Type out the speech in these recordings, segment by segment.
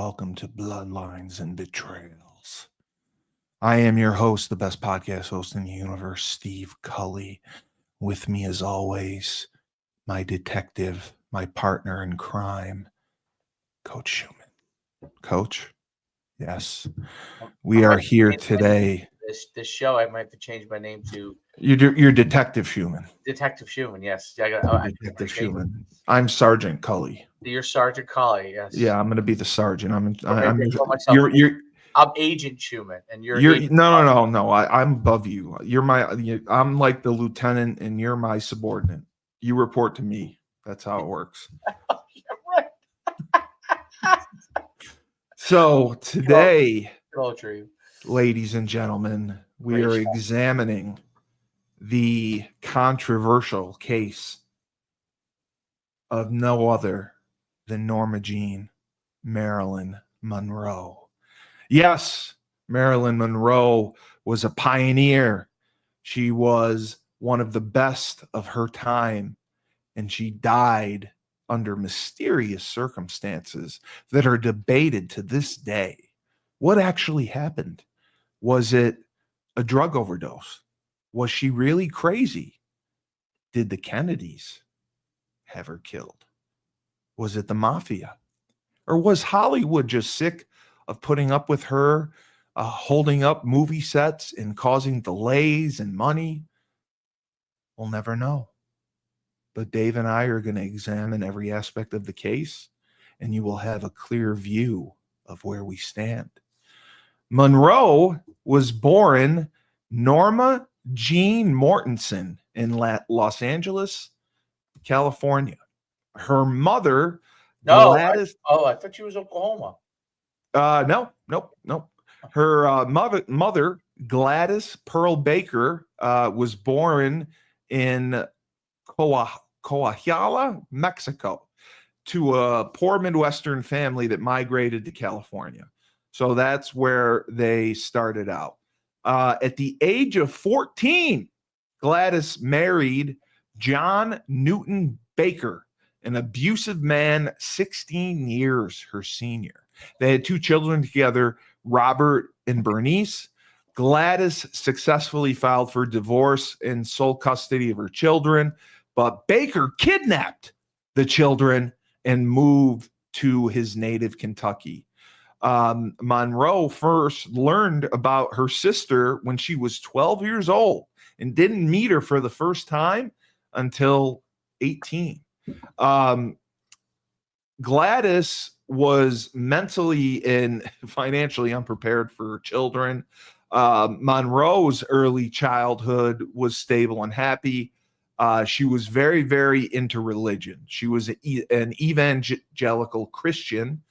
welcome to Bloodlines and Betrayals. I am your host, the best podcast host in the universe, Steve Cully. With me, as always, my detective, my partner in crime, Coach Schuman. Coach, yes, we are here today. This show, I might have to change my name to You're Detective Schuman. Detective Schuman. Yes, Detective Schuman. I'm Sergeant Cully. You're Sergeant Cully. Yes. Yeah, I'm going to be the sergeant. I'm Agent Schuman, and you're no. I'm above you. I'm like the lieutenant, and you're my subordinate. You report to me. That's how it works. Right. So today, true. Ladies and gentlemen, we are examining the controversial case of no other than Norma Jeane Marilyn Monroe. Yes, Marilyn Monroe was a pioneer. She was one of the best of her time, and she died under mysterious circumstances that are debated to this day. What actually happened? Was it a drug overdose? Was she really crazy? Did the Kennedys have her killed? Was it the mafia? Or was Hollywood just sick of putting up with her, holding up movie sets and causing delays and money? We'll never know. But Dave and I are going to examine every aspect of the case, and you will have a clear view of where we stand. Monroe was born Norma Jeane Mortenson in Los Angeles, California. Her mother, Gladys. I thought she was Oklahoma. Nope. Her mother, Gladys Pearl Baker, was born in Coahuila, Mexico, to a poor Midwestern family that migrated to California. So that's where they started out. At the age of 14, Gladys married John Newton Baker, an abusive man, 16 years her senior. They had two children together, Robert and Bernice. Gladys successfully filed for divorce and sole custody of her children, but Baker kidnapped the children and moved to his native Kentucky. Monroe first learned about her sister when she was 12 years old and didn't meet her for the first time until 18. Gladys was mentally and financially unprepared for children. Monroe's early childhood was stable and happy. She was very, very into religion. She was an evangelical Christian.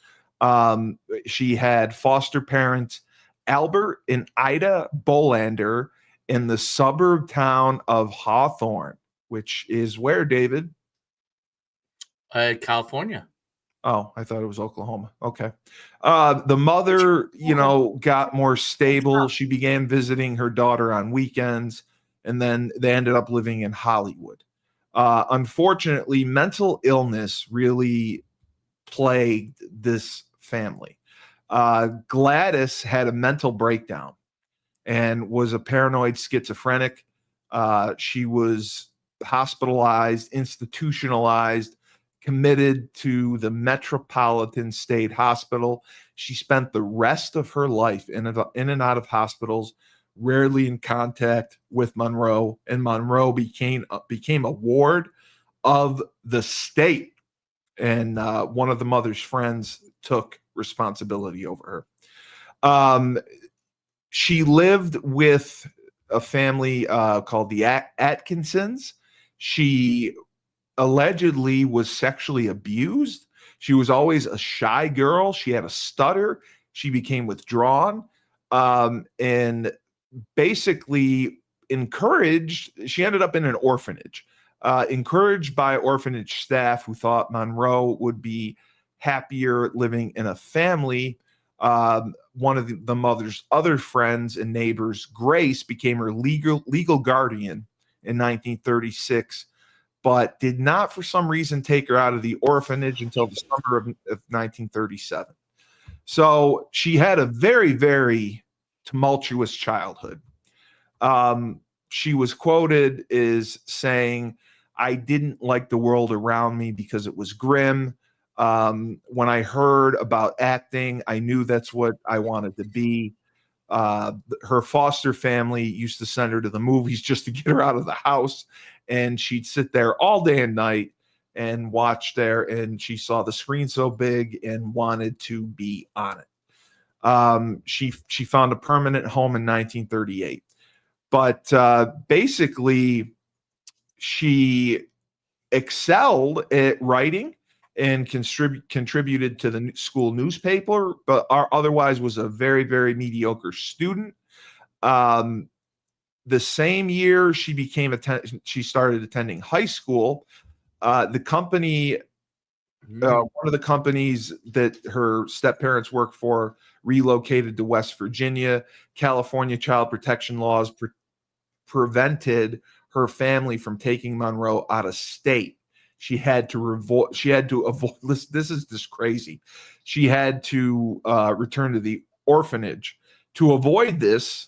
She had foster parents, Albert and Ida Bolander, in the suburb town of Hawthorne, which is where, David? California. Oh, I thought it was Oklahoma. Okay. The mother, got more stable. She began visiting her daughter on weekends, and then they ended up living in Hollywood. Unfortunately, mental illness really plagued this family. Gladys had a mental breakdown and was a paranoid schizophrenic. She was hospitalized, institutionalized, committed to the Metropolitan State Hospital. She spent the rest of her life in and out of hospitals, rarely in contact with Monroe, and Monroe became a ward of the state. And one of the mother's friends took responsibility over her. She lived with a family called the Atkinsons. She allegedly was sexually abused. She was always a shy girl. She had a stutter. She became withdrawn, and basically encouraged. She ended up in an orphanage, encouraged by orphanage staff who thought Monroe would be happier living in a family. One of the mother's other friends and neighbors, Grace, became her legal guardian in 1936, but did not, for some reason, take her out of the orphanage until the summer of 1937. So she had a very, very tumultuous childhood. She was quoted as saying, "I didn't like the world around me because it was grim. When I heard about acting, I knew that's what I wanted to be." Her foster family used to send her to the movies just to get her out of the house, and she'd sit there all day and night and watch there, and she saw the screen so big and wanted to be on it. She found a permanent home in 1938, but basically she excelled at writing and contributed to the school newspaper, but otherwise was a very, very mediocre student. The same year she started attending high school. The company, one of the companies that her step parents worked for, relocated to West Virginia. California child protection laws prevented her family from taking Monroe out of state. She had to avoid this. This is just crazy. She had to return to the orphanage. To avoid this,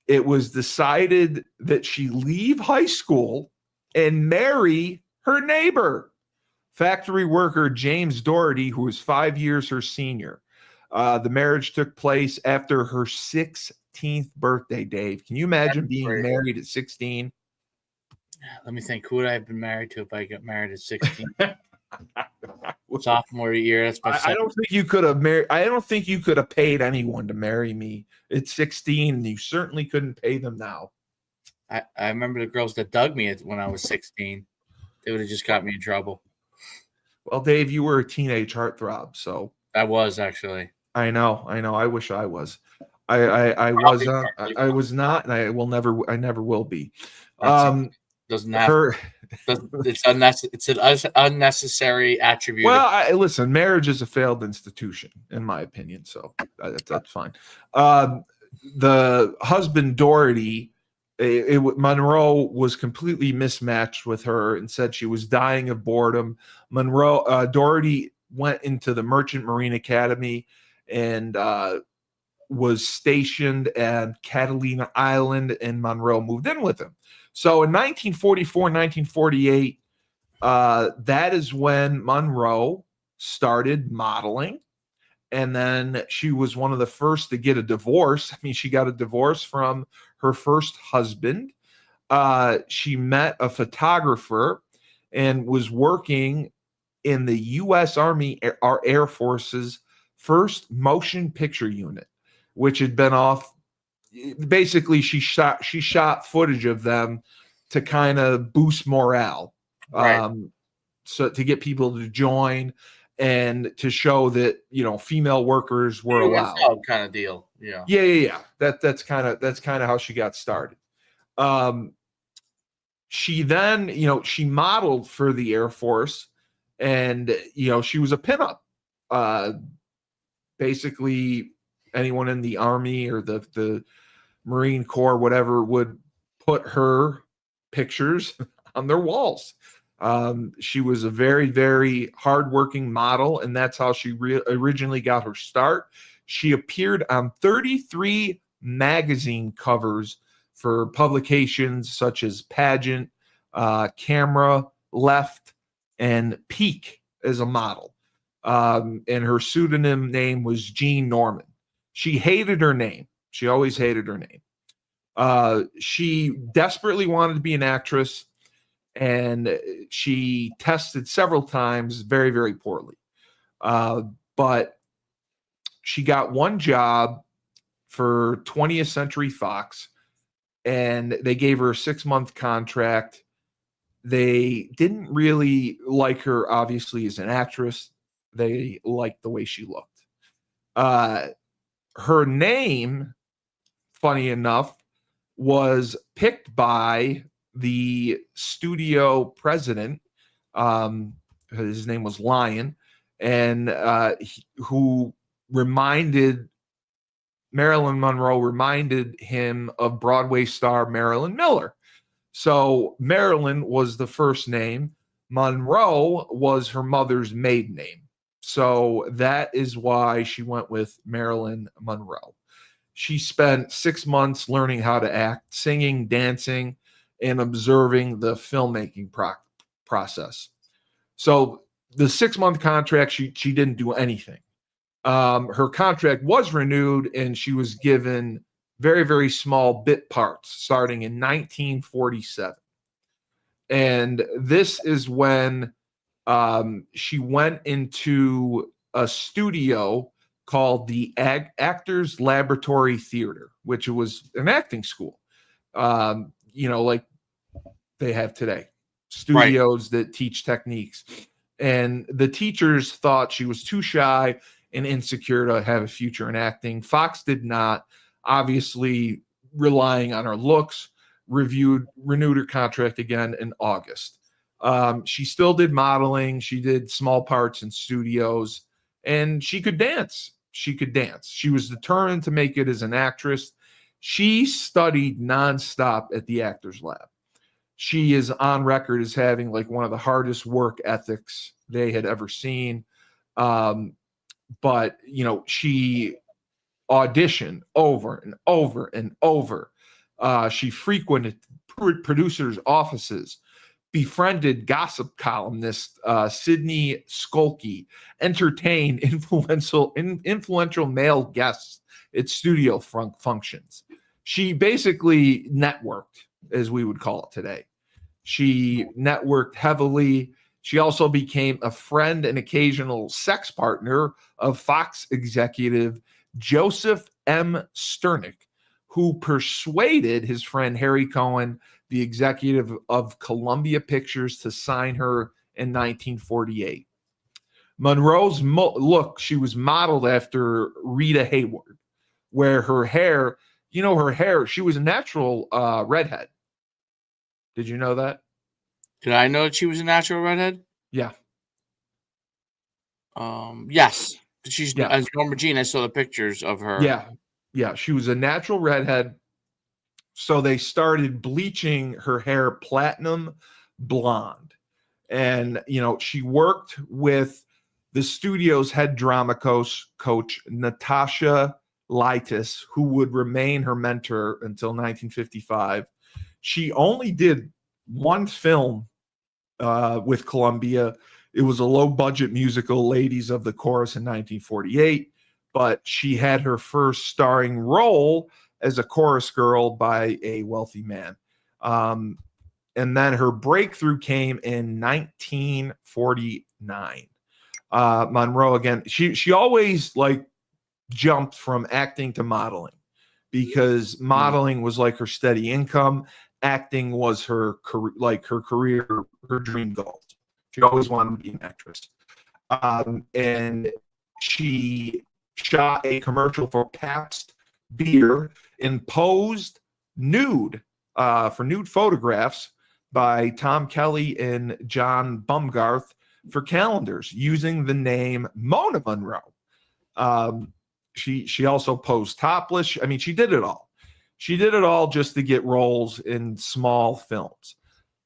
it was decided that she leave high school and marry her neighbor, factory worker James Doherty, who was 5 years her senior. The marriage took place after her 16th birthday, Dave. Can you imagine being married at 16? Let me think. Who would I have been married to if I got married at 16? Sophomore year. That's my I don't think you could have married. I don't think you could have paid anyone to marry me at 16, and you certainly couldn't pay them now. I remember the girls that dug me when I was 16. They would have just got me in trouble. Well, Dave, you were a teenage heartthrob, so I was actually. I know. I wish I was. I was not, and I will never. I never will be. Doesn't have. It's an unnecessary attribute. Well, listen, marriage is a failed institution, in my opinion. So that's fine. The husband Doherty, Monroe was completely mismatched with her and said she was dying of boredom. Doherty went into the Merchant Marine Academy and was stationed at Catalina Island, and Monroe moved in with him. So in 1944, 1948, that is when Monroe started modeling. And then she was one of the first to get a divorce. I mean, she got a divorce from her first husband. She met a photographer and was working in the U.S. Army Air Force's first motion picture unit, which had been off. Basically, she shot footage of them to kind of boost morale, Right. so to get people to join and to show that female workers were allowed, kind of deal. Yeah. Yeah. That's kind of how she got started. She then she modeled for the Air Force, and she was a pinup. Basically, anyone in the Army or the Marine Corps, whatever, would put her pictures on their walls. She was a very, very hardworking model, and that's how she originally got her start. She appeared on 33 magazine covers for publications such as Pageant, Camera, Left, and Peak as a model. And her pseudonym name was Jean Norman. She hated her name. She always hated her name. She desperately wanted to be an actress, and she tested several times very, very poorly. But she got one job for 20th Century Fox, and they gave her a 6-month contract. They didn't really like her, obviously, as an actress. They liked the way she looked. Her name, funny enough, was picked by the studio president. His name was Lyon, and who reminded Marilyn Monroe, reminded him of Broadway star Marilyn Miller. So Marilyn was the first name. Monroe was her mother's maiden name. So that is why she went with Marilyn Monroe. She spent 6 months learning how to act, singing, dancing, and observing the filmmaking process. So the 6-month contract, she didn't do anything. Her contract was renewed, and she was given very, very small bit parts starting in 1947. And this is when she went into a studio called the Actors Laboratory Theater, which was an acting school, like they have today, studios that teach techniques. And the teachers thought she was too shy and insecure to have a future in acting. Fox did not, obviously relying on her looks, renewed her contract again in August. She still did modeling. She did small parts in studios, and she could dance. She was determined to make it as an actress. She studied nonstop at the Actors Lab. She is on record as having like one of the hardest work ethics they had ever seen. But she auditioned over and over and over. She frequented producers' offices, befriended gossip columnist Sidney Skolke, entertained influential male guests at studio functions. She basically networked, as we would call it today. She networked heavily. She also became a friend and occasional sex partner of Fox executive Joseph M. Sternick, who persuaded his friend Harry Cohen, the executive of Columbia Pictures, to sign her in 1948. Monroe's look, she was modeled after Rita Hayworth, where her hair, she was a natural redhead. Did you know that? Did I know that she was a natural redhead? Yeah. Yes. She's Yeah. as Norma Jeane. I saw the pictures of her. Yeah. She was a natural redhead. So they started bleaching her hair platinum blonde. And, she worked with the studio's head drama coach Natasha Lightis, who would remain her mentor until 1955. She only did one film with Columbia. It was a low-budget musical, Ladies of the Chorus, in 1948. But she had her first starring role as a chorus girl by a wealthy man. And then her breakthrough came in 1949. Monroe, again, she always jumped from acting to modeling, because modeling was like her steady income. Acting was her career, her dream goal. She always wanted to be an actress. And she shot a commercial for Pabst beer and posed nude for nude photographs by Tom Kelly and John Bumgarth for calendars using the name Mona Monroe. She also posed topless. I mean, she did it all. She did it all just to get roles in small films.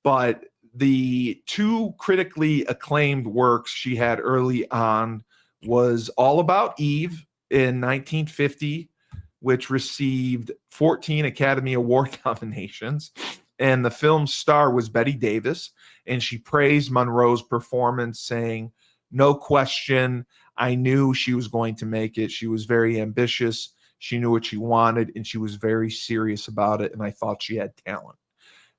But the two critically acclaimed works she had early on was All About Eve in 1950, which received 14 Academy Award nominations. And the film's star was Bette Davis. And she praised Monroe's performance, saying, "No question, I knew she was going to make it. She was very ambitious. She knew what she wanted, and she was very serious about it. And I thought she had talent."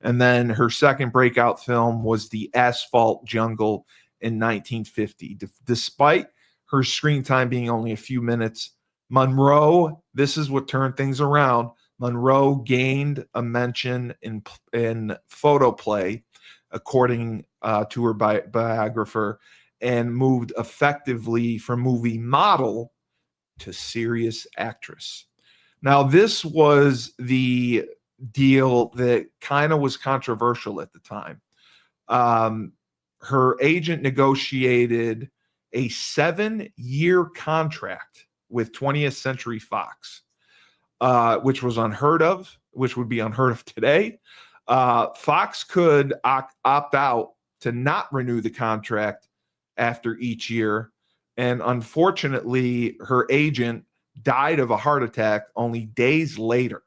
And then her second breakout film was The Asphalt Jungle in 1950. Despite her screen time being only a few minutes, Monroe, this is what turned things around. Monroe gained a mention in photoplay, according to her biographer, and moved effectively from movie model to serious actress. Now, this was the deal that kind of was controversial at the time. Her agent negotiated a 7-year contract with 20th Century Fox, which was unheard of, which would be unheard of today. Fox could opt out to not renew the contract after each year, And unfortunately, her agent died of a heart attack only days later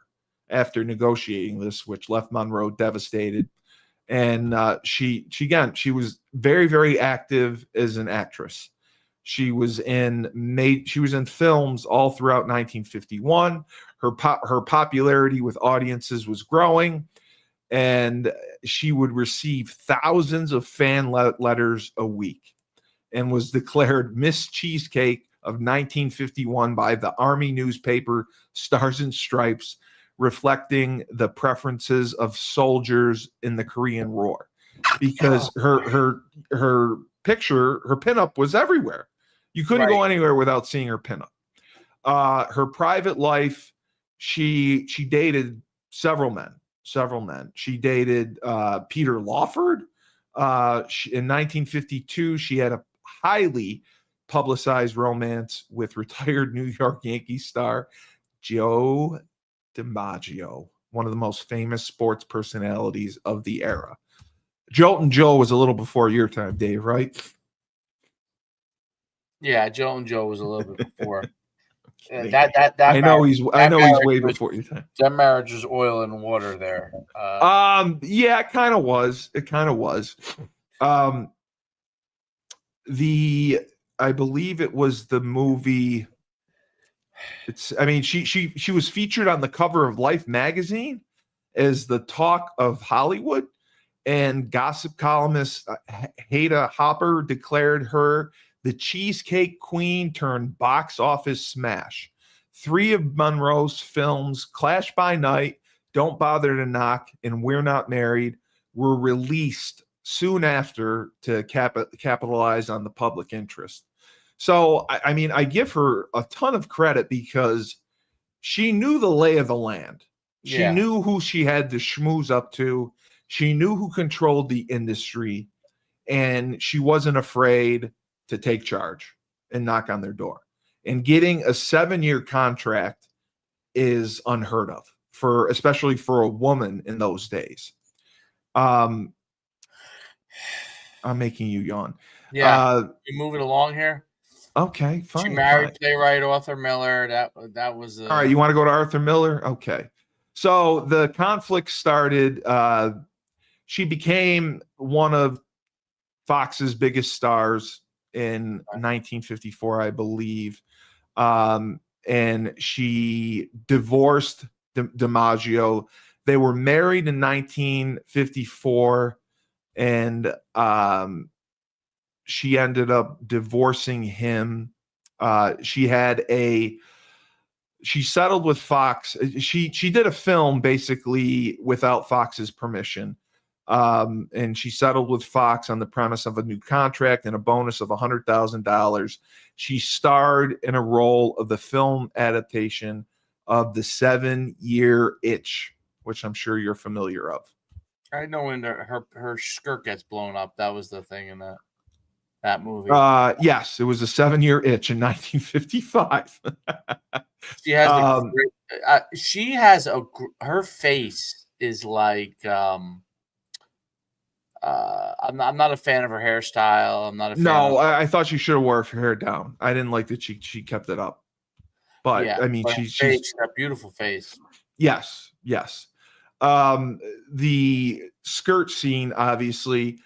after negotiating this, which left Monroe devastated. And she was very, very active as an actress. She was in films all throughout 1951. Her popularity with audiences was growing, and she would receive thousands of fan letters a week, and was declared Miss Cheesecake of 1951 by the Army newspaper Stars and Stripes, reflecting the preferences of soldiers in the Korean War, because her pinup was everywhere. You couldn't go anywhere without seeing her pinup. Her private life, she dated several men. She dated Peter Lawford. In 1952, she had a highly publicized romance with retired New York Yankees star Joe DiMaggio, one of the most famous sports personalities of the era. Joltin' Joe was a little before your time, Dave, right? Yeah, Joltin' Joe was a little bit before. I know he's way before your time. That marriage was oil and water there. Yeah, it kind of was. I believe it was the movie. She was featured on the cover of Life magazine as the talk of Hollywood, and gossip columnist Haida Hopper declared her the cheesecake queen turned box office smash. 3 of Monroe's films, Clash by Night, Don't Bother to Knock, and We're Not Married, were released soon after to capitalize on the public interest. So, I give her a ton of credit because she knew the lay of the land. She knew who she had to schmooze up to. She knew who controlled the industry, and she wasn't afraid to take charge and knock on their door. And getting a 7-year contract is unheard of, especially for a woman in those days. I'm making you yawn. Yeah, you moving along here. Okay, fine. She married playwright Arthur Miller. That was all right. You want to go to Arthur Miller? Okay. So the conflict started. She became one of Fox's biggest stars in 1954, I believe. And she divorced DiMaggio. They were married in 1954, and she ended up divorcing him. She settled with Fox. She did a film basically without Fox's permission. And she settled with Fox on the premise of a new contract and a bonus of $100,000. She starred in a role of the film adaptation of The 7-Year Itch, which I'm sure you're familiar of. I know when her skirt gets blown up. That was the thing in that movie. Yes, it was A 7-Year Itch in 1955. She has her face is like I'm not a fan of her hairstyle. I'm not a fan. No, I thought she should have wore her hair down. I didn't like that she kept it up. But yeah, she's got a beautiful face. Yes. The skirt scene, obviously,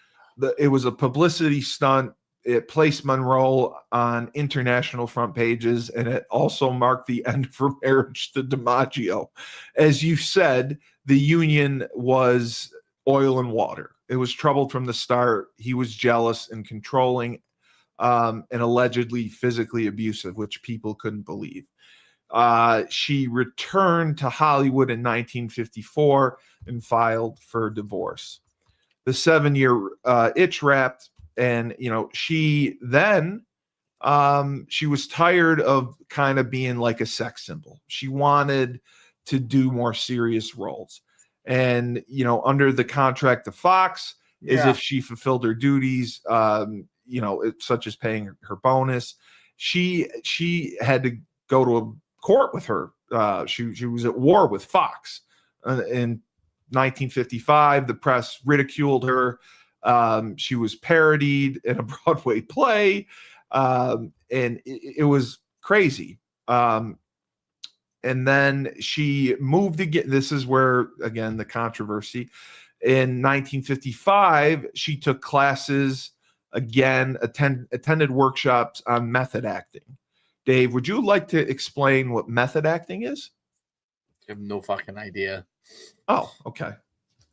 it was a publicity stunt. It placed Monroe on international front pages, and it also marked the end of her marriage to DiMaggio. As you said, the union was oil and water. It was troubled from the start. He was jealous and controlling, and allegedly physically abusive, which people couldn't believe. She returned to Hollywood in 1954 and filed for divorce. The 7-year itch wrapped, and she then she was tired of kind of being like a sex symbol. She wanted to do more serious roles. And, under the contract to Fox, as if she fulfilled her duties, such as paying her bonus, she had to go to a court with her. She was at war with Fox. In 1955, the press ridiculed her. She was parodied in a Broadway play. it was crazy. And then she moved again. This is where, again, the controversy. In 1955, she took classes again, attended workshops on method acting. Dave, would you like to explain what method acting is? I have no fucking idea. Oh, okay.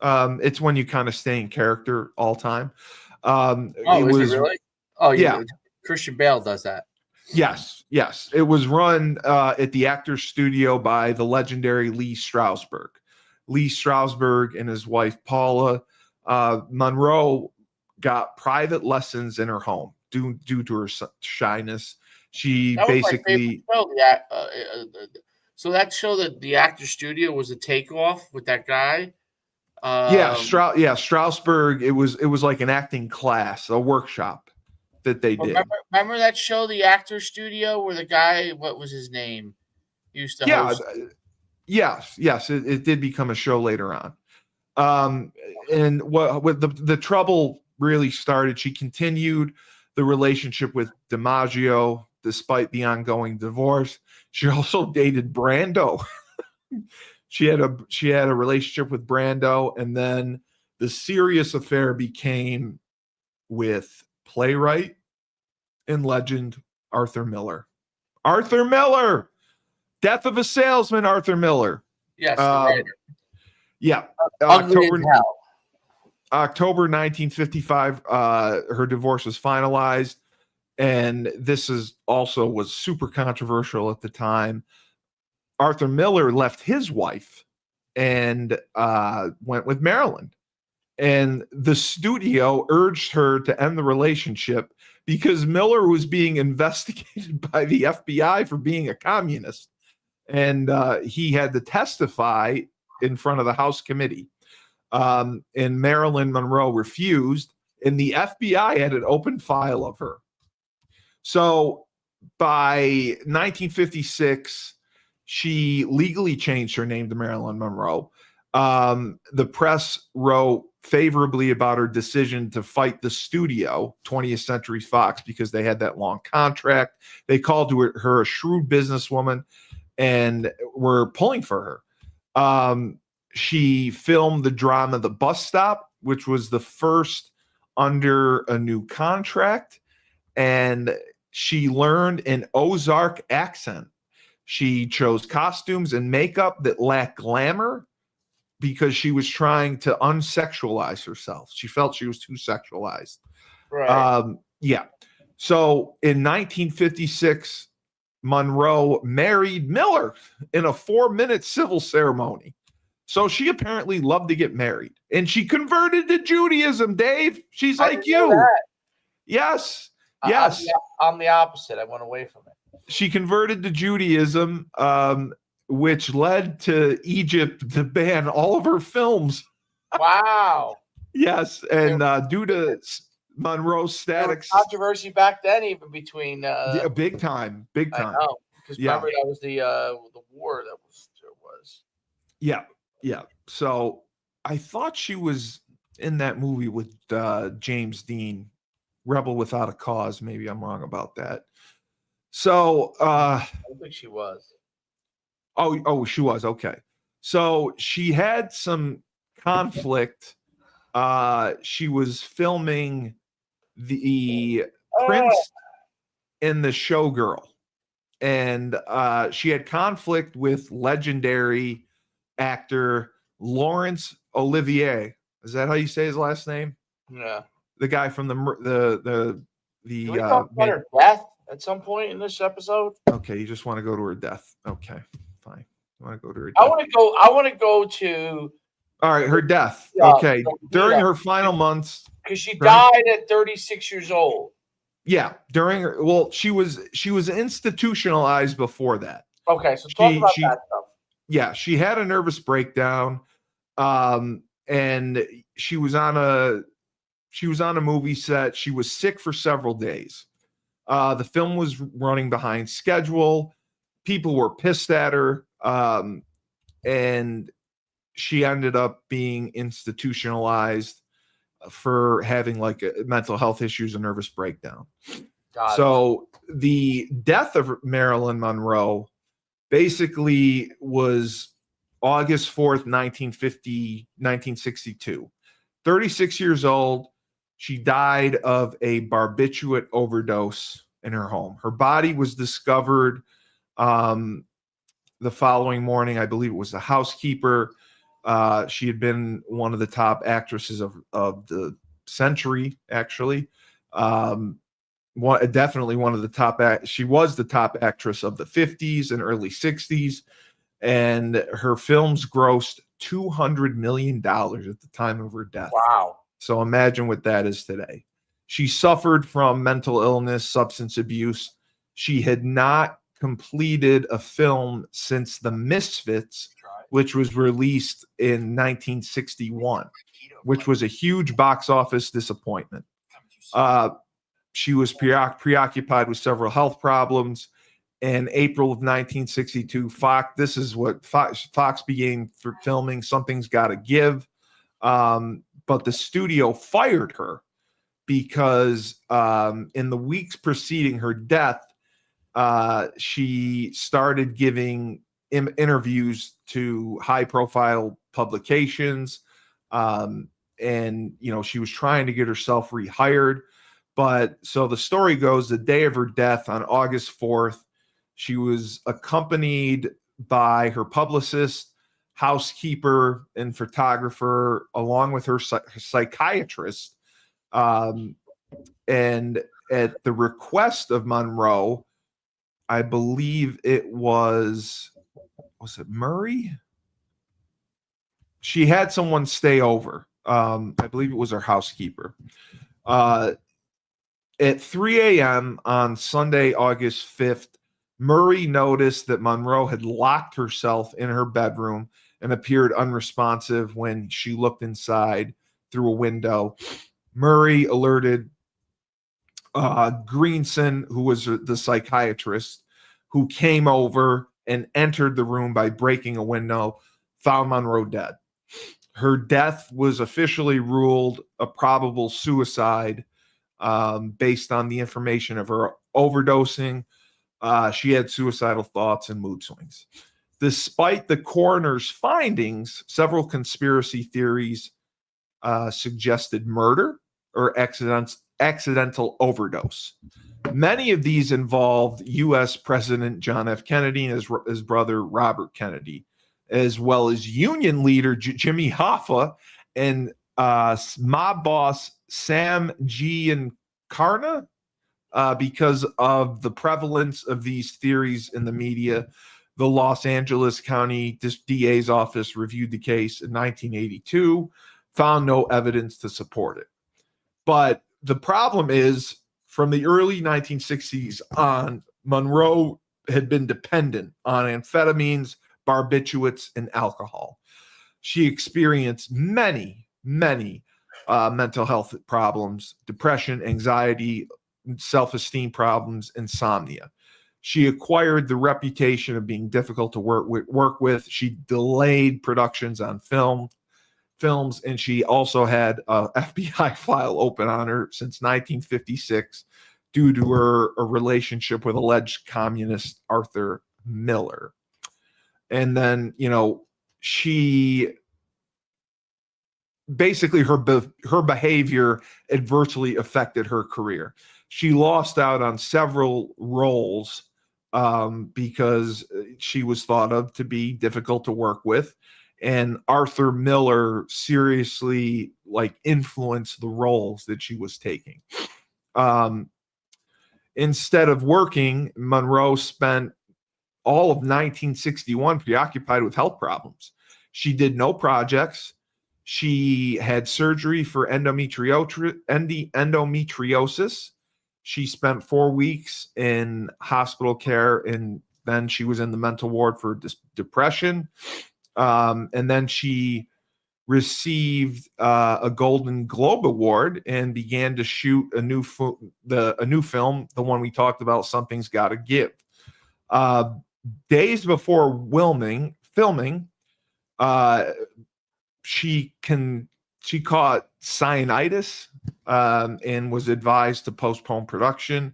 It's when you kind of stay in character all time. Is it really? Oh, yeah. Christian Bale does that. Yes. It was run at the Actors Studio by the legendary Lee Strasberg. Lee Strasberg and his wife Paula Monroe got private lessons in her home due to her shyness. She basically so that show that the Actors Studio was a takeoff with that guy. Strasberg. It was like an acting class, a workshop that they did. Remember that show, the Actors Studio, where the guy, what was his name, used to host? Yes, it did become a show later on. And what the trouble really started, she continued the relationship with DiMaggio despite the ongoing divorce. She also dated Brando. She had a relationship with Brando, and then the serious affair became with playwright and legend Arthur Miller. Arthur Miller, Death of a Salesman. Arthur Miller. Yes, the writer. Yeah, October 1955. Her divorce was finalized, and this was super controversial at the time. Arthur Miller left his wife and went with Marilyn. And the studio urged her to end the relationship because Miller was being investigated by the FBI for being a communist. And he had to testify in front of the House committee. And Marilyn Monroe refused, and the FBI had an open file of her. So by 1956, she legally changed her name to Marilyn Monroe. The press wrote favorably about her decision to fight the studio, 20th Century Fox, because they had that long contract. They called her a shrewd businesswoman and were pulling for her. She filmed the drama The Bus Stop, which was the first under a new contract, and she learned an Ozark accent. She chose costumes and makeup that lacked glamour because she was trying to unsexualize herself. She felt she was too sexualized. Right. So in 1956, Monroe married Miller in a 4-minute civil ceremony. So she apparently loved to get married. And she converted to Judaism, Dave. She's like you. Yes. I'm the opposite. I went away from it. She converted to Judaism, which led to Egypt to ban all of her films. Wow. Yes, and due to Monroe's status, controversy back then, even between big time. I know, because remember that was the war that was. Yeah. So I thought she was in that movie with James Dean, Rebel Without a Cause. Maybe I'm wrong about that. So I don't think she was. Oh, she was. Okay. So she had some conflict. She was filming the Prince and the Showgirl, and she had conflict with legendary actor Laurence Olivier. Is that how you say his last name? Yeah. The guy from the Can we talk about her death at some point in this episode? Okay, you just want to go to her death. Okay, fine. You want to go to her death. I want to go to. All right, her death. Okay, during her final months, because she died at 36 years old. Yeah, during her. Well, she was institutionalized before that. Okay, so talk about that stuff. Yeah, she had a nervous breakdown, and she was on a movie set. She was sick for several days. The film was running behind schedule. People were pissed at her, and she ended up being institutionalized for having like mental health issues and nervous breakdown. So the death of Marilyn Monroe basically was August 4th, 1962. 36 years old. She died of a barbiturate overdose in her home. Her body was discovered the following morning. I believe it was the housekeeper. She had been one of the top actresses of the century, actually. Definitely one of the top. She was the top actress of the 50s and early 60s, and her films grossed $200 million at the time of her death. Wow. So imagine what that is today. She suffered from mental illness, substance abuse. She had not completed a film since The Misfits, which was released in 1961, which was a huge box office disappointment. She was preoccupied with several health problems. In April of 1962, Fox began filming Something's Gotta Give. But the studio fired her because in the weeks preceding her death, she started giving interviews to high-profile publications, and she was trying to get herself rehired. But so the story goes, the day of her death on August 4th, she was accompanied by her publicist, housekeeper, and photographer, along with her psychiatrist. And at the request of Monroe, I believe it was it Murray? She had someone stay over. I believe it was her housekeeper. At 3 a.m. on Sunday, August 5th, Murray noticed that Monroe had locked herself in her bedroom and appeared unresponsive when she looked inside through a window. Murray alerted Greenson, who was the psychiatrist, who came over and entered the room by breaking a window, found Monroe dead. Her death was officially ruled a probable suicide based on the information of her overdosing. She had suicidal thoughts and mood swings. Despite the coroner's findings, several conspiracy theories suggested murder or accidental overdose. Many of these involved U.S. President John F. Kennedy and his brother Robert Kennedy, as well as Union leader Jimmy Hoffa and mob boss Sam Giancana. Because of the prevalence of these theories in the media, the Los Angeles County DA's office reviewed the case in 1982, found no evidence to support it. But the problem is, from the early 1960s on, Monroe had been dependent on amphetamines, barbiturates, and alcohol. She experienced many mental health problems: depression, anxiety, self-esteem problems, insomnia. She acquired the reputation of being difficult to work with. She delayed productions on films, and she also had a FBI file open on her since 1956 due to her relationship with alleged communist Arthur Miller. And then, she basically, her behavior adversely affected her career. She lost out on several roles because she was thought of to be difficult to work with, and Arthur Miller seriously influenced the roles that she was taking. Instead of working, Monroe spent all of 1961 preoccupied with health problems. She did no projects. She had surgery for endometriosis. She spent 4 weeks in hospital care, and then she was in the mental ward for depression. And then she received a Golden Globe Award and began to shoot a new film, the one we talked about, Something's Gotta Give. Days before filming, she caught cyanitis and was advised to postpone production.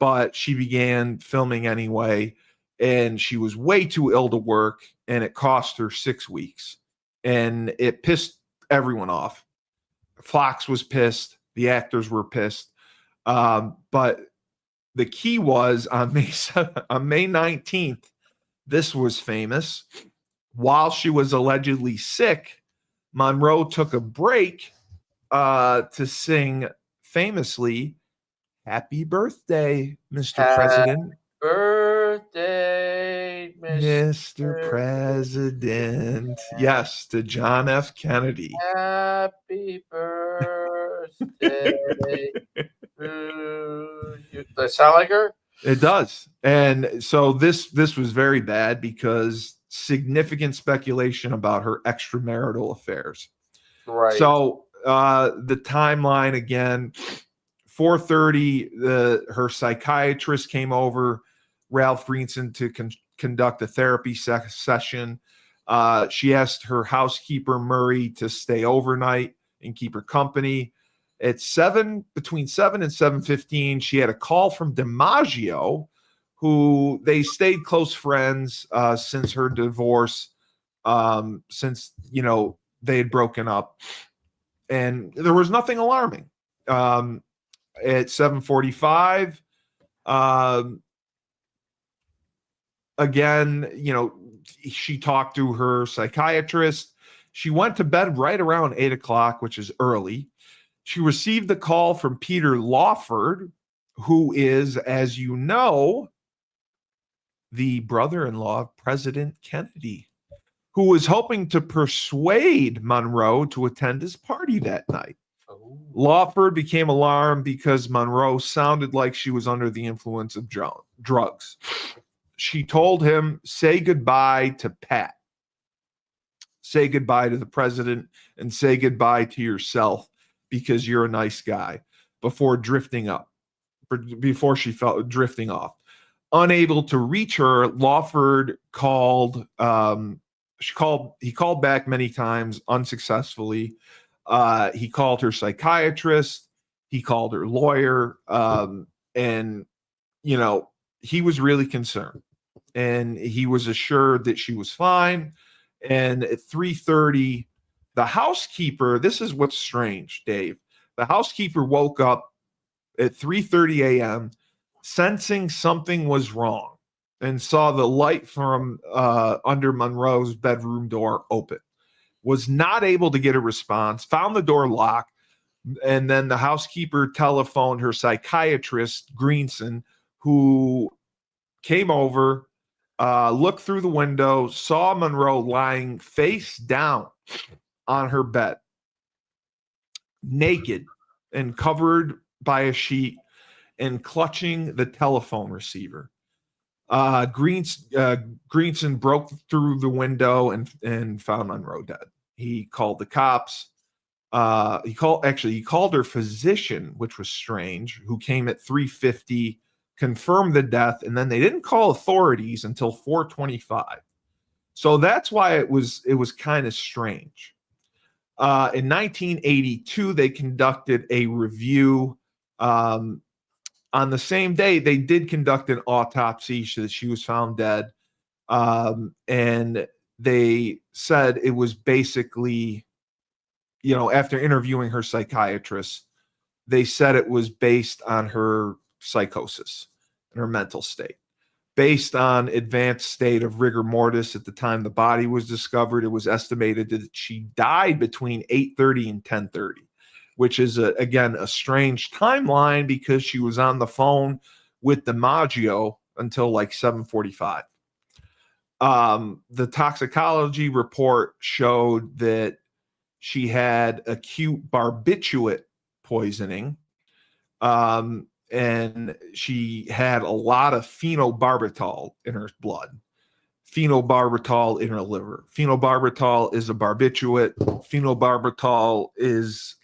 but she began filming anyway, and she was way too ill to work, and it cost her 6 weeks, and it pissed everyone off. Fox was pissed. The actors were pissed. But the key was on May 19th, this was famous. While she was allegedly sick, Monroe took a break to sing famously, "Happy Birthday, Mr. President." Birthday, Mr. President. Yes, to John F. Kennedy. Happy birthday. Does that sound like her? It does. And so this was very bad because significant speculation about her extramarital affairs. Right. So the timeline again, 4:30, her psychiatrist came over, Ralph Greenson, to conduct a therapy session. She asked her housekeeper, Murray, to stay overnight and keep her company. At between 7 and 7:15, she had a call from DiMaggio, who they stayed close friends since her divorce, since, they had broken up. And there was nothing alarming. At 7:45, again, she talked to her psychiatrist. She went to bed right around 8 o'clock, which is early. She received the call from Peter Lawford, who is, as you know, the brother-in-law of President Kennedy, who was hoping to persuade Monroe to attend his party that night. Oh. Lawford became alarmed because Monroe sounded like she was under the influence of drugs. She told him, "Say goodbye to Pat. Say goodbye to the president and say goodbye to yourself because you're a nice guy," before she felt drifting off. Unable to reach her, Lawford called. He called back many times unsuccessfully. He called her psychiatrist. He called her lawyer. And he was really concerned. And he was assured that she was fine. And at 3:30, the housekeeper, this is what's strange, Dave. The housekeeper woke up at 3:30 a.m. sensing something was wrong and saw the light from under Monroe's bedroom door open. Was not able to get a response, found the door locked, and then the housekeeper telephoned her psychiatrist, Greenson, who came over, looked through the window, saw Monroe lying face down on her bed, naked and covered by a sheet and clutching the telephone receiver. Greenson broke through the window and found Monroe dead. He called the cops. He called her physician, which was strange, who came at 3:50, confirmed the death, and then they didn't call authorities until 4:25. So that's why it was kind of strange. In 1982, they conducted a review. On the same day, they did conduct an autopsy so that she was found dead. And they said it was basically, after interviewing her psychiatrist, they said it was based on her psychosis and her mental state. Based on advanced state of rigor mortis at the time the body was discovered, it was estimated that she died between 8:30 and 10:30. Which is, again, a strange timeline because she was on the phone with DiMaggio until like 7:45. The toxicology report showed that she had acute barbiturate poisoning, and she had a lot of phenobarbital in her blood, phenobarbital in her liver. Phenobarbital is a barbiturate. Phenobarbital is...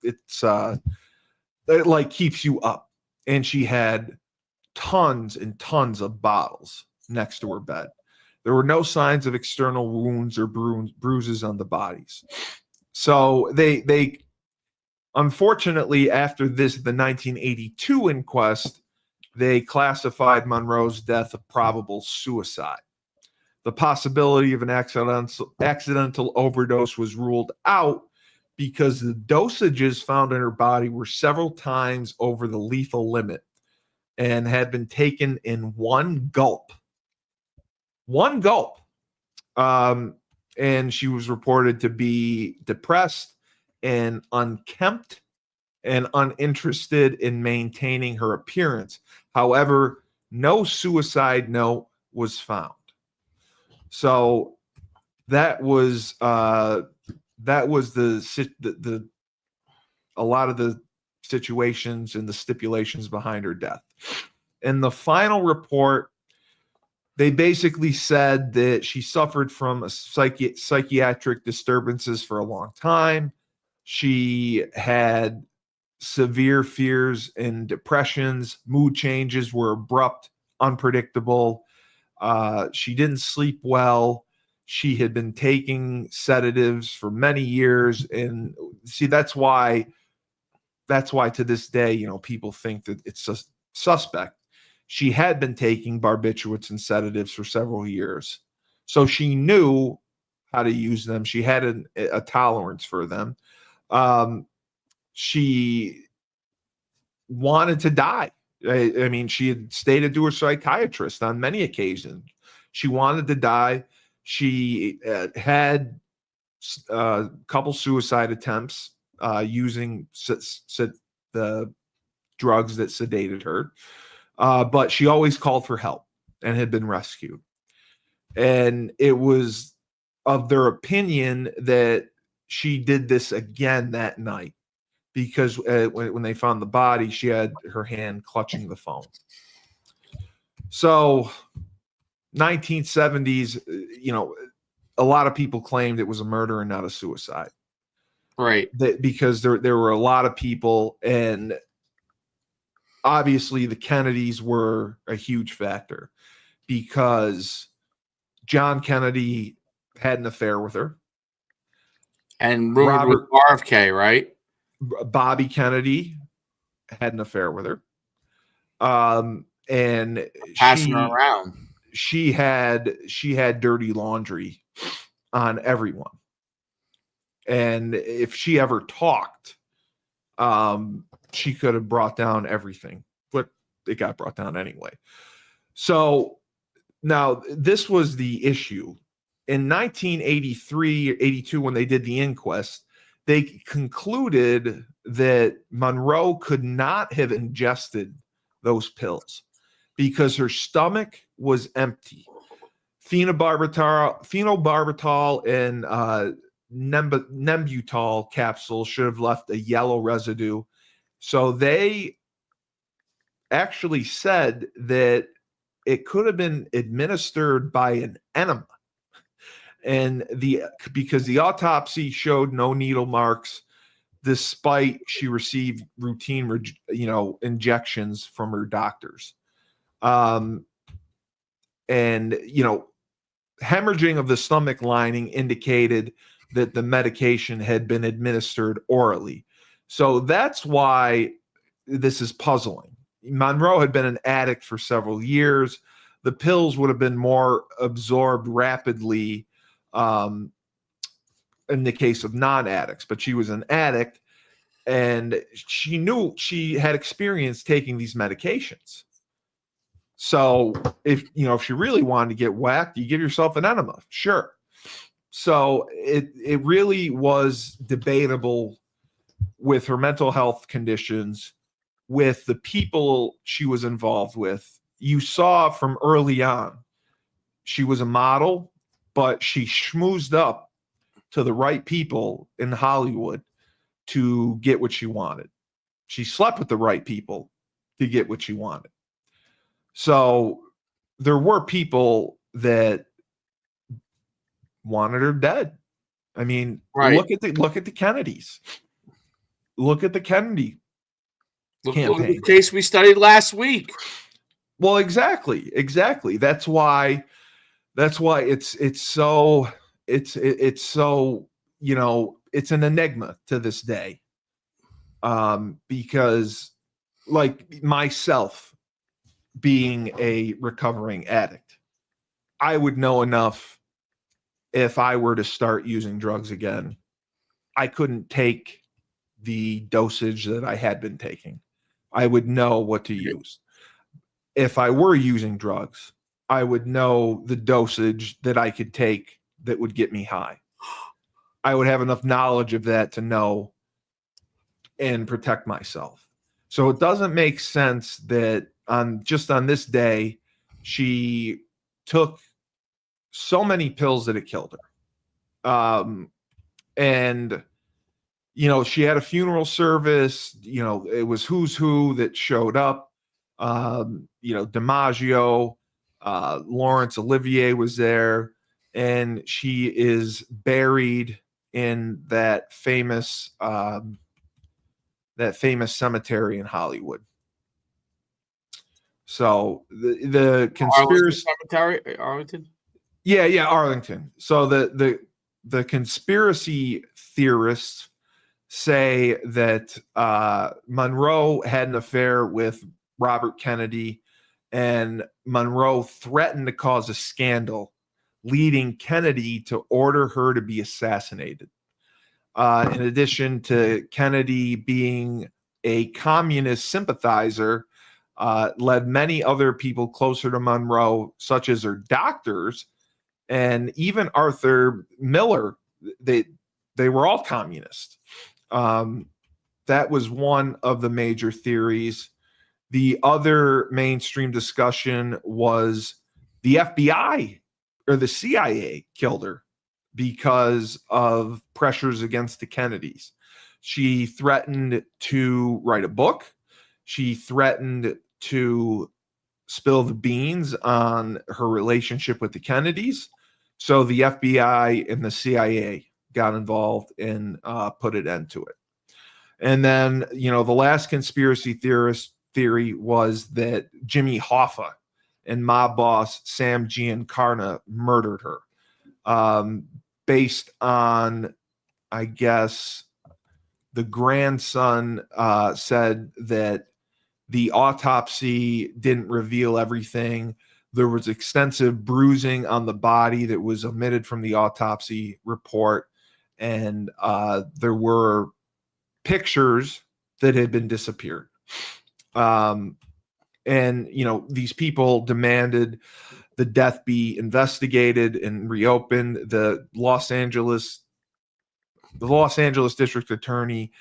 it like keeps you up, and she had tons and tons of bottles next to her bed. There were no signs of external wounds or bruises on the bodies. So they unfortunately, after the 1982 inquest, they classified Monroe's death a probable suicide. The possibility of an accidental overdose was ruled out because the dosages found in her body were several times over the lethal limit and had been taken in one gulp. One gulp. And she was reported to be depressed and unkempt and uninterested in maintaining her appearance. However, no suicide note was found. So that was a lot of the situations and the stipulations behind her death. In the final report, they basically said that she suffered from a psychiatric disturbances for a long time. She had severe fears and depressions. Mood changes were abrupt, unpredictable. She didn't sleep well. She had been taking sedatives for many years. And see, that's why to this day, people think that it's a suspect. She had been taking barbiturates and sedatives for several years. So she knew how to use them. She had a tolerance for them. She wanted to die. I mean, she had stated to her psychiatrist on many occasions she wanted to die. She had a couple suicide attempts using the drugs that sedated her. But she always called for help and had been rescued. And it was of their opinion that she did this again that night because when they found the body, she had her hand clutching the phone. So 1970s, a lot of people claimed it was a murder and not a suicide. Right. Because there were a lot of people, and obviously the Kennedys were a huge factor because John Kennedy had an affair with her. And rumored with RFK, right? Bobby Kennedy had an affair with her. And passing her around. She had dirty laundry on everyone. And if she ever talked, she could have brought down everything, but it got brought down anyway. So now this was the issue. In 1983 or 82, when they did the inquest, they concluded that Monroe could not have ingested those pills because her stomach was empty. Phenobarbital and Nembutal capsules should have left a yellow residue. So they actually said that it could have been administered by an enema. And because the autopsy showed no needle marks, despite she received routine, injections from her doctors. And, hemorrhaging of the stomach lining indicated that the medication had been administered orally. So that's why this is puzzling. Monroe had been an addict for several years. The pills would have been more absorbed rapidly in the case of non-addicts, but she was an addict and she knew she had experience taking these medications. So if she really wanted to get whacked, you give yourself an enema, sure. So it really was debatable with her mental health conditions, with the people she was involved with. You saw from early on, she was a model, but she schmoozed up to the right people in Hollywood to get what she wanted. She slept with the right people to get what she wanted. So there were people that wanted her dead. I mean, right. Look at the Kennedys. Look at the Kennedy campaign. Look at the case we studied last week. Well, exactly. That's why it's so it's an enigma to this day. Because like myself, being a recovering addict. I would know enough if I were to start using drugs again. I couldn't take the dosage that I had been taking. I would know what to use. If I were using drugs, I would know the dosage that I could take that would get me high. I would have enough knowledge of that to know and protect myself. So it doesn't make sense that on this day, she took so many pills that it killed her. And she had a funeral service. It was who's who that showed up. DiMaggio, Laurence Olivier was there, and she is buried in that famous cemetery in Hollywood. So the conspiracy cemetery, Arlington. Yeah, Arlington. So the conspiracy theorists say that Monroe had an affair with Robert Kennedy, and Monroe threatened to cause a scandal, leading Kennedy to order her to be assassinated. In addition to Kennedy being a communist sympathizer, led many other people closer to Monroe, such as her doctors, and even Arthur Miller. They were all communist. That was one of the major theories. The other mainstream discussion was the FBI or the CIA killed her because of pressures against the Kennedys. She threatened to write a book. She threatened to spill the beans on her relationship with the Kennedys. So the FBI and the CIA got involved and put an end to it. And then, the last conspiracy theory was that Jimmy Hoffa and mob boss Sam Giancana murdered her, based on, I guess, the grandson said that the autopsy didn't reveal everything. There was extensive bruising on the body that was omitted from the autopsy report. And there were pictures that had been disappeared. And, these people demanded the death be investigated and reopened. The Los Angeles district attorney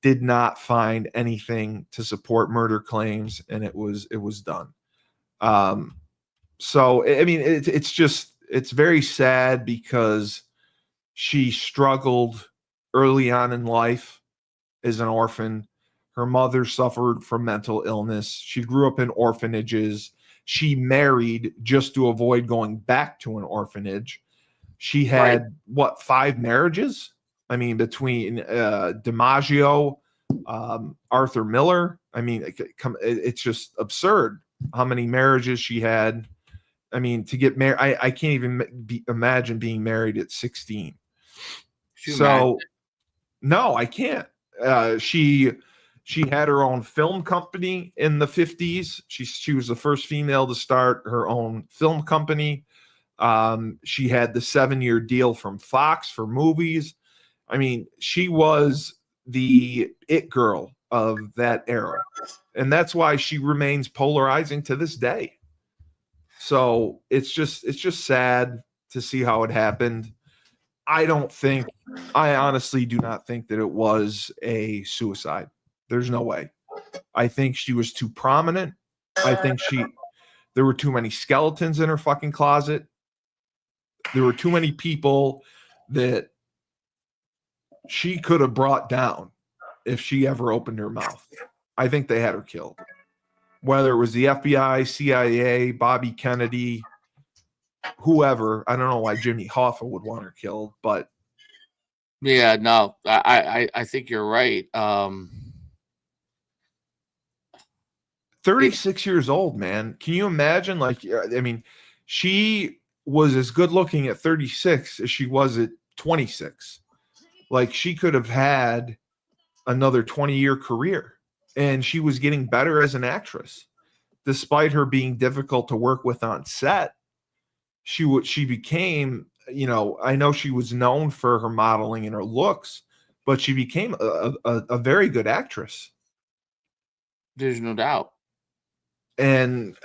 did not find anything to support murder claims, and it was done. So, I mean, it's very sad because she struggled early on in life as an orphan. Her mother suffered from mental illness. She grew up in orphanages. She married just to avoid going back to an orphanage. She had, 5 marriages? I mean, between DiMaggio, Arthur Miller. I mean, it's just absurd how many marriages she had. I mean, to get married, I can't even imagine being married at 16. So, no, I can't. She had her own film company in the 50s. She was the first female to start her own film company. She had the 7-year deal from Fox for movies. I mean, she was the it girl of that era. And that's why she remains polarizing to this day. So it's just sad to see how it happened. I honestly do not think that it was a suicide. There's no way. I think she was too prominent. I think there were too many skeletons in her fucking closet. There were too many people that she could have brought down if she ever opened her mouth. I think they had her killed. Whether it was the FBI, CIA, Bobby Kennedy, whoever. I don't know why Jimmy Hoffa would want her killed, but yeah, no, I think you're right. 36 years old, man. Can you imagine? Like, I mean, she was as good looking at 36 as she was at 26. Like, she could have had another 20-year career, and she was getting better as an actress. despite her being difficult to work with on set, she became, I know she was known for her modeling and her looks, but she became a very good actress. There's no doubt. And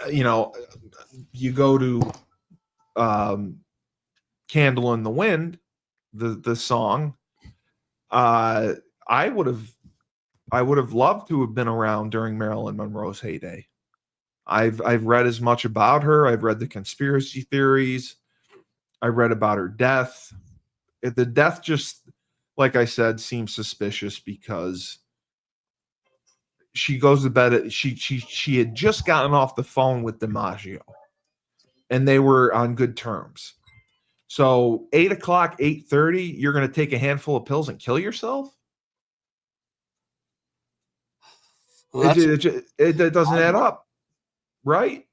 you go to Candle in the Wind, the song. I would have loved to have been around during Marilyn Monroe's heyday. I've read as much about her. I've read the conspiracy theories. I read about her death. The death, just like I said, seems suspicious because she goes to bed. She had just gotten off the phone with DiMaggio, and they were on good terms. So 8 o'clock, 8:30, you're going to take a handful of pills and kill yourself? Well, It doesn't add up, right?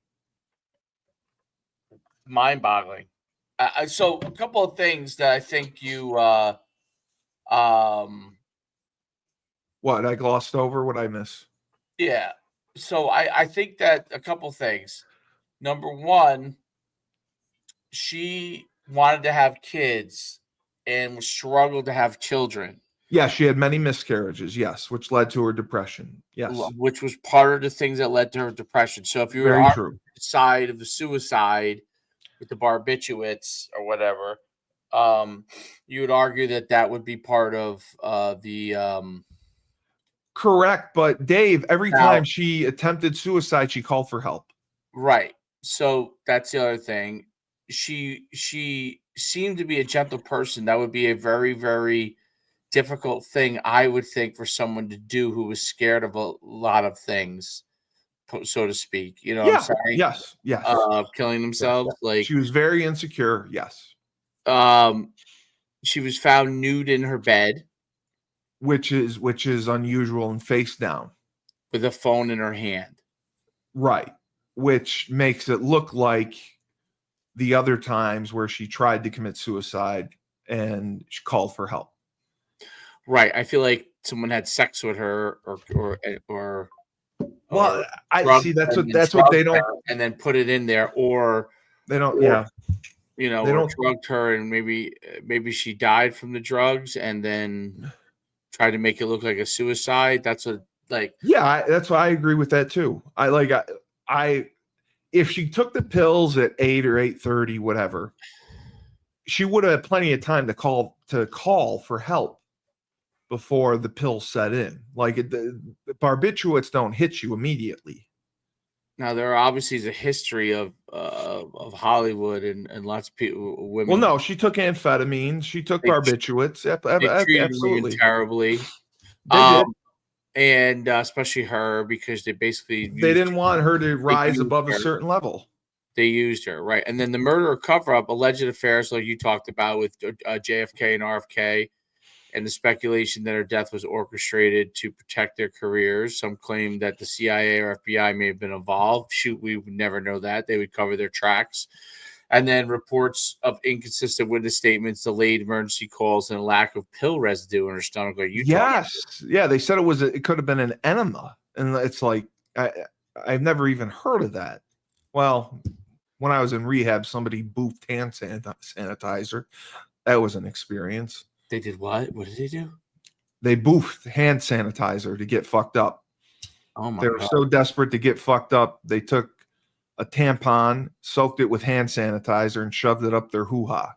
Mind-boggling. So a couple of things that I think you What, I glossed over? What I miss? yeah. So I think that a couple things. Number one, she wanted to have kids and struggled to have children. Yeah, she had many miscarriages, yes, which led to her depression. Yes. Which was part of the things that led to her depression. So if you were Very on true. the side of the suicide with the barbiturates or whatever, you would argue that would be part of the Correct, but Dave, every Now- time she attempted suicide, she called for help. right. So that's the other thing. She seemed to be a gentle person. That would be a very, very difficult thing, I would think, for someone to do who was scared of a lot of things, so to speak. You know what I'm saying? Yes, yes. Killing themselves. Like She was very insecure, yes. She was found nude in her bed Which is unusual and face down. with a phone in her hand. Right. Which makes it look like the other times where she tried to commit suicide and she called for help. Right. I feel like someone had sex with her or Well, I drugged see that's her what they don't and then put it in there, or they don't or, yeah. you know, They or don't- drugged her and maybe she died from the drugs and then tried to make it look like a suicide. That's what Yeah, that's why I agree with that too. I if she took the pills at 8 or 8:30, whatever, she would have had plenty of time to call for help before the pills set in. Like the barbiturates don't hit you immediately. now there obviously is a history of Hollywood and lots of people, women. Well, no, she took amphetamines, she took They- barbiturates. They treated Absolutely. women terribly. They did. And especially her, because they basically They didn't want her to rise used above a her. certain level. They used her, right? And then the murder cover-up, alleged affairs like you talked about with JFK and RFK, and the speculation that her death was orchestrated to protect their careers. Some claim that the CIA or FBI may have been involved. Shoot, we would never know that. They would cover their tracks. And then reports of inconsistent witness statements, delayed emergency calls, and a lack of pill residue in her stomach. Like you Yes. Yeah, they said it could have been an enema. And it's like I've never even heard of that. Well, when I was in rehab, somebody boofed hand sanitizer. That was an experience. They did what? What did they do? They boofed hand sanitizer to get fucked up. Oh my They were God. so desperate to get fucked up, they took a tampon, soaked it with hand sanitizer, and shoved it up their hoo-ha.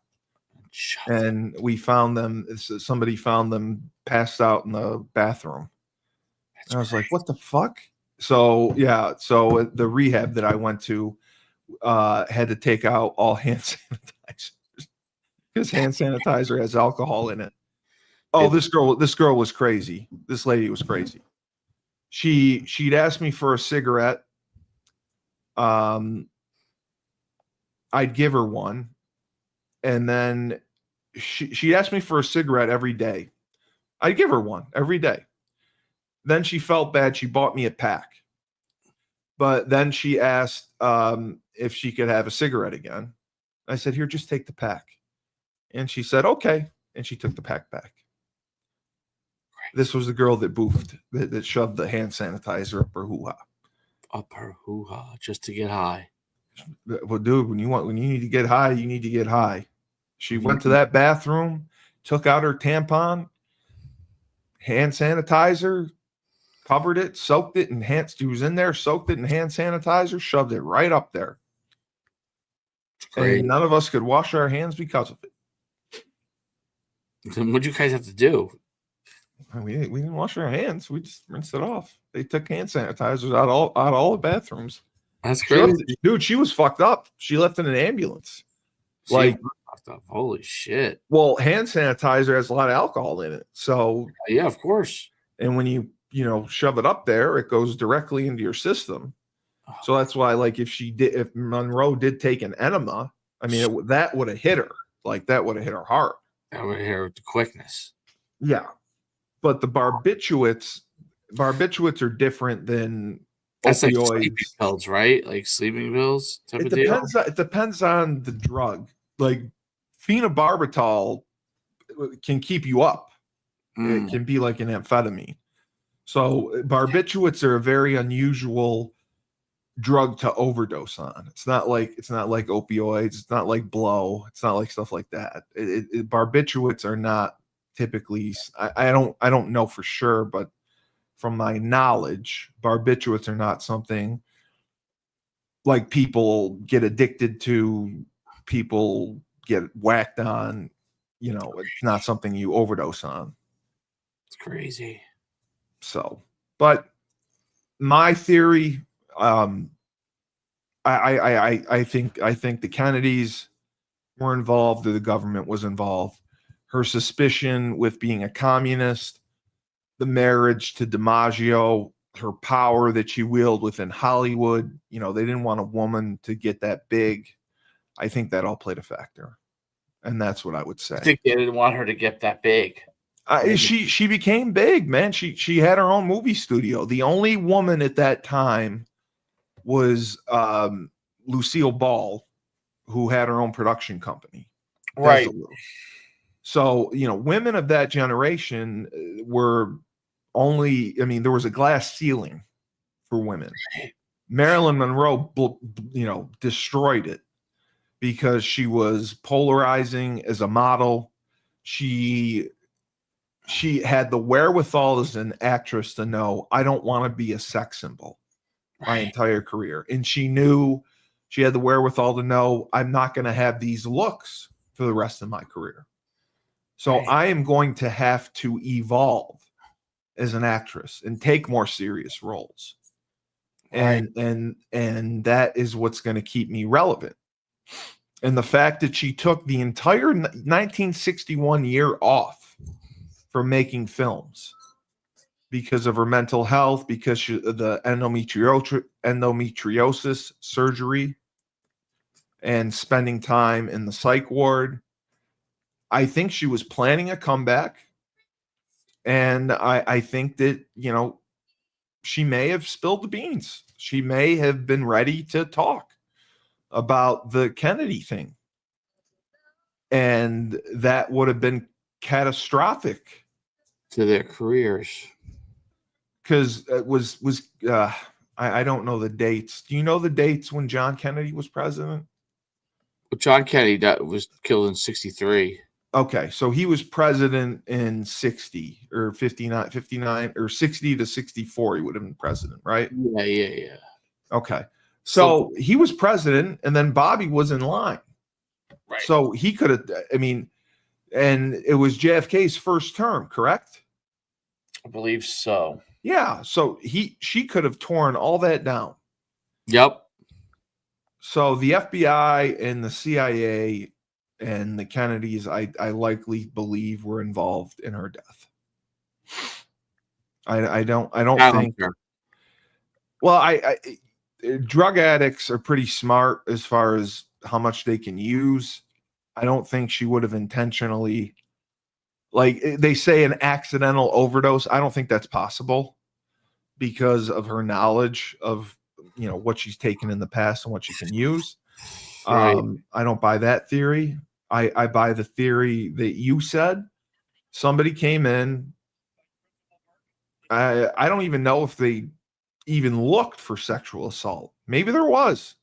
And we found them. Somebody found them passed out in the bathroom. And I was like, "What the fuck?" So yeah, so the rehab that I went to had to take out all hand sanitizers because hand sanitizer has alcohol in it. Oh, this girl was crazy. This lady was crazy. She'd asked me for a cigarette. I'd give her one, and then she'd ask me for a cigarette every day. I'd give her one every day. Then she felt bad. She bought me a pack. But then she asked if she could have a cigarette again. I said, "Here, just take the pack." And she said, "Okay." And she took the pack back. This was the girl that boofed, that shoved the hand sanitizer up her hoo-ha. Up her hoo-ha just to get high. Well, dude, when you need to get high, you need to get high. She went to that bathroom, took out her tampon, hand sanitizer, covered it, soaked it in hand. She was in there, soaked it in hand sanitizer, shoved it right up there. And none of us could wash our hands because of it. Then what'd you guys have to do? We didn't wash our hands. We just rinsed it off. They took hand sanitizers out all the bathrooms. That's crazy. Dude, she was fucked up. She left in an ambulance. Holy shit. Well, hand sanitizer has a lot of alcohol in it. So yeah, of course. And when you shove it up there, it goes directly into your system. So that's why, like, if Monroe did take an enema, I mean, that would have hit her. Like, that would have hit her heart. That would have hit her with the quickness. Yeah. But the barbiturates are different than that's opioids. Like sleeping pills, right? Like sleeping pills type it of deal? It depends on the drug. Like, phenobarbital can keep you up. It can be like an amphetamine. So barbiturates are a very unusual drug to overdose on. It's not like opioids. It's not like blow. It's not like stuff like that. Barbiturates are not typically. I don't know for sure, but from my knowledge, barbiturates are not something like people get addicted to. People get whacked on. It's not something you overdose on. It's crazy. So, but my theory, I think the Kennedys were involved, or the government was involved. Her suspicion with being a communist, the marriage to DiMaggio, her power that she wielded within Hollywood. They didn't want a woman to get that big. I think that all played a factor, and that's what I would say. I think they didn't want her to get that big. She became big, man. She had her own movie studio. The only woman at that time was Lucille Ball, who had her own production company. Right. So, women of that generation were only, there was a glass ceiling for women. Marilyn Monroe, destroyed it because she was polarizing as a model. She had the wherewithal as an actress to know, I don't want to be a sex symbol my entire career. And she knew, she had the wherewithal to know, I'm not going to have these looks for the rest of my career. So I am going to have to evolve as an actress and take more serious roles. And that is what's going to keep me relevant. And the fact that she took the entire 1961 year off from making films because of her mental health, because the endometriosis surgery, and spending time in the psych ward. I think she was planning a comeback, and I think that she may have spilled the beans. She may have been ready to talk about the Kennedy thing, and that would have been catastrophic to their careers, because it was I don't know the dates. Do you know the dates when John Kennedy was president? Well, John Kennedy was killed in 1963. Okay, so he was president in 60 or 59 or 60 to 64. He would have been president, right? Yeah. Okay, so he was president, and then Bobby was in line. Right. So he could have. And it was JFK's first term, correct? I believe so. Yeah. So she could have torn all that down. Yep. So the FBI and the CIA and the Kennedys, I likely believe, were involved in her death. I don't think. Well, drug addicts are pretty smart as far as how much they can use. I don't think she would have intentionally, like they say, an accidental overdose. I don't think that's possible because of her knowledge of, what she's taken in the past and what she can use. Right. I don't buy that theory. I buy the theory that you said. Somebody came in. I don't even know if they even looked for sexual assault. Maybe there was.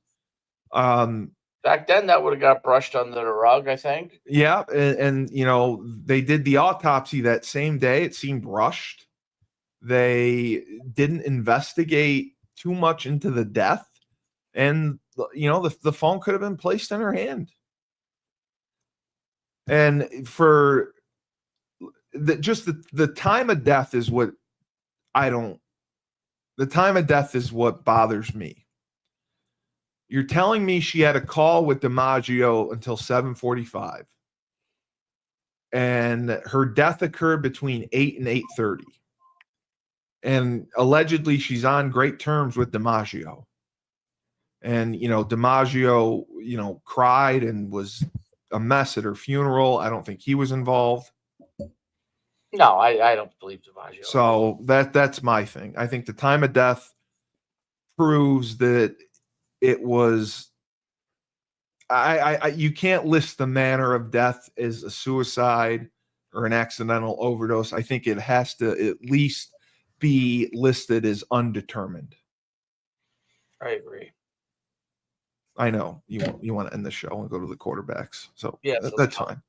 Back then, that would have got brushed under the rug, I think. Yeah, and you know, they did the autopsy that same day. It seemed rushed. They didn't investigate too much into the death, and you know, the phone could have been placed in her hand. And for the time of death is what the time of death is what bothers me. You're telling me she had a call with DiMaggio until 7:45, and her death occurred between 8 and 8:30. And allegedly she's on great terms with DiMaggio. And, you know, DiMaggio, you know, cried and was a mess at her funeral. I don't think he was involved. No, I don't believe DiMaggio. So that's my thing. I think the time of death proves that it was you can't list the manner of death as a suicide or an accidental overdose. I think it has to at least be listed as undetermined. I agree. I know you want to end the show and go to the quarterbacks, so yeah, that's fine.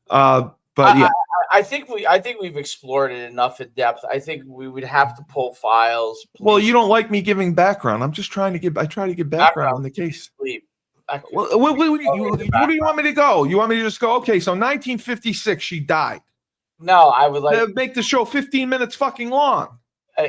But yeah, I think we've explored it enough in depth. I think we would have to pull files. Well, you don't like me giving background. I'm just trying to give. I try to give background on the case. Well, what do you want me to go? You want me to just go? Okay, so 1956, she died. No, I would like make the show 15 minutes fucking long.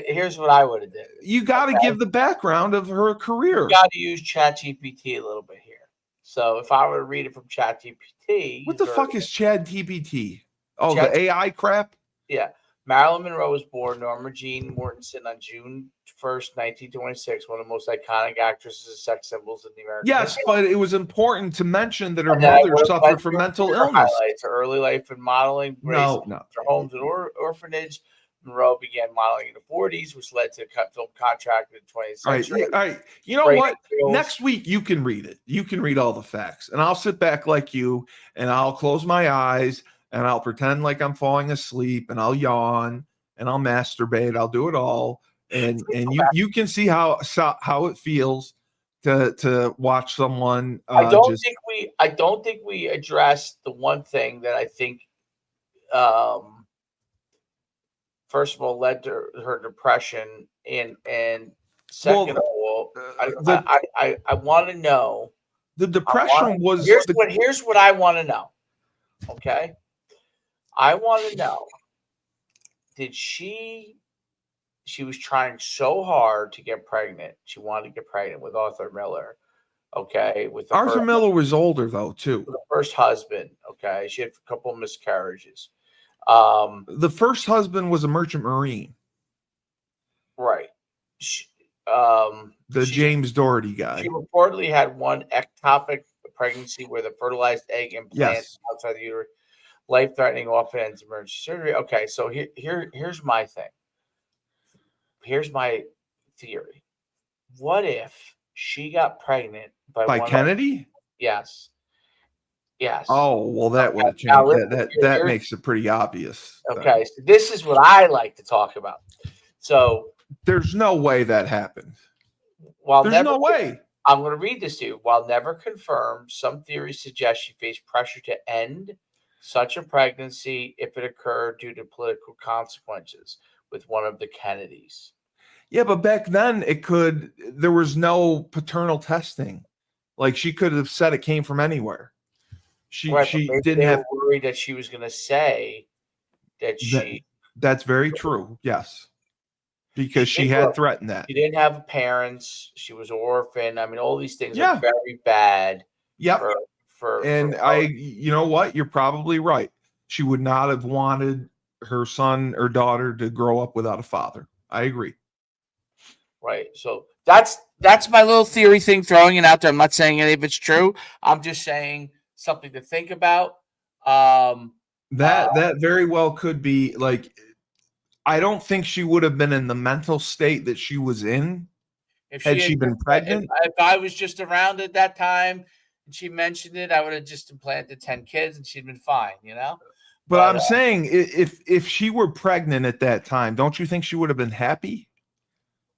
Here's what I would have did. You got to give the background of her career. You got to use ChatGPT a little bit here. So if I were to read it from ChatGPT, what the fuck is ChatGPT? Oh, the AI crap. Yeah. Marilyn Monroe was born Norma Jeane Mortenson on June 1st, 1926, one of the most iconic actresses and sex symbols in the American history. But it was important to mention that her mother suffered from mental illness. Highlights her early life in modeling, no. Her homes and orphanage. Monroe began modeling in the 40s, which led to a film contract in the 20th century. All right. You know what? Next week, you can read it. You can read all the facts. And I'll sit back like you, and I'll close my eyes, and I'll pretend like I'm falling asleep, and I'll yawn, and I'll masturbate. I'll do it all. And you can see how it feels to watch someone. I don't think we addressed the one thing that I think first of all led to her depression, and second of all, I want to know the depression was. Here's what I want to know. Okay, I want to know: did she was trying so hard to get pregnant? She wanted to get pregnant with Arthur Miller. Okay, with Arthur Miller was older though too. The first husband. Okay, she had a couple of miscarriages. The first husband was a merchant marine. Right. James Doherty guy. She reportedly had one ectopic pregnancy where the fertilized egg implanted outside the uterus, life-threatening, often ends emergency surgery. Okay, so here's my thing. Here's my theory. What if she got pregnant by Kennedy? Yes. Yes. Oh, well, that would have changed. That makes it pretty obvious. Okay, so this is what I like to talk about. So there's no way that happened. There's no way. I'm going to read this to you. While never confirmed, some theories suggest she faced pressure to end such a pregnancy if it occurred due to political consequences with one of the Kennedys. Yeah, but back then there was no paternal testing. Like she could have said it came from anywhere. She didn't have worried that she was going to say that she. That's very true. Yes, because she had threatened that. She didn't have parents. She was an orphan. I mean, all these things are very bad. Yep. You know what? You're probably right. She would not have wanted her son or daughter to grow up without a father. I agree. Right. So that's my little theory thing, throwing it out there. I'm not saying any of it's true. I'm just saying something to think about. That very well could be. Like, I don't think she would have been in the mental state that she was in had she been pregnant. If I was just around at that time and she mentioned it, I would have just implanted 10 kids and she'd been fine, you know? But I'm saying if she were pregnant at that time, don't you think she would have been happy?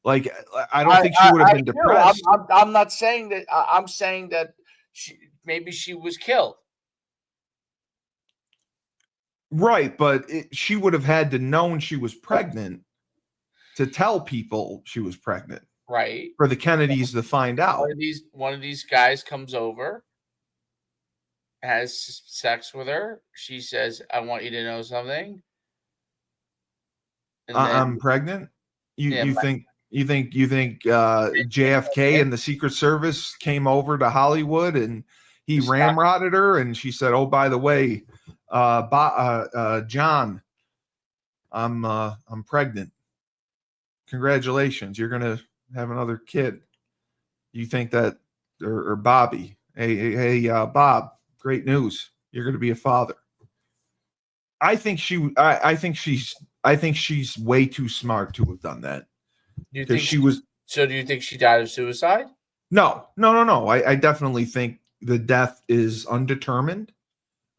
Like, I don't think she would have been do. depressed. I'm not saying that. I'm saying that maybe she was killed. Right, but she would have had to known she was pregnant to tell people she was pregnant. Right. For the Kennedys to find out. One of these guys comes over, has sex with her. She says, "I want you to know something." And then, I'm pregnant. Yeah, You think JFK and the Secret Service came over to Hollywood and he ramrodded her, and she said, "Oh, by the way, John, I'm pregnant. Congratulations, you're gonna have another kid." You think that, or Bobby, hey, Bob, great news, you're gonna be a father. I think she's way too smart to have done that. Because she was. So, do you think she died of suicide? No. I definitely think the death is undetermined.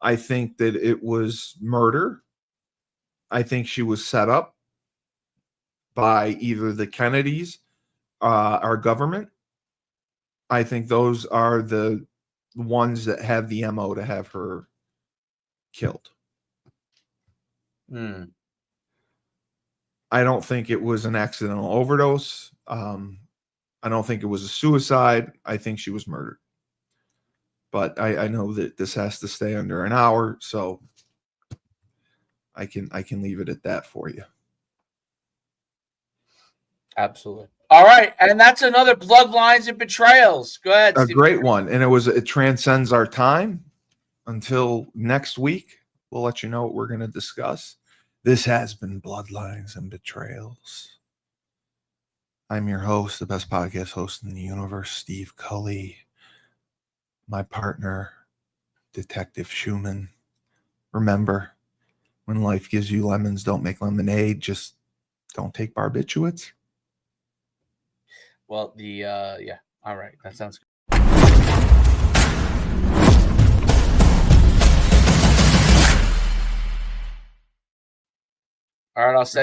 I think that it was murder. I think she was set up by either the Kennedys, our government. I think those are the ones that have the MO to have her killed. I don't think it was an accidental overdose. I don't think it was a suicide. I think she was murdered. But I know that this has to stay under an hour, so I can leave it at that for you. Absolutely. All right, and that's another Bloodlines and Betrayals. Go ahead, A Steve. great one, and it transcends our time. Until next week, we'll let you know what we're going to discuss. This has been Bloodlines and Betrayals. I'm your host, the best podcast host in the universe, Steve Cully. My partner, Detective Schuman. Remember, when life gives you lemons, don't make lemonade. Just don't take barbiturates. Well, yeah. All right, that sounds good. All right, I'll send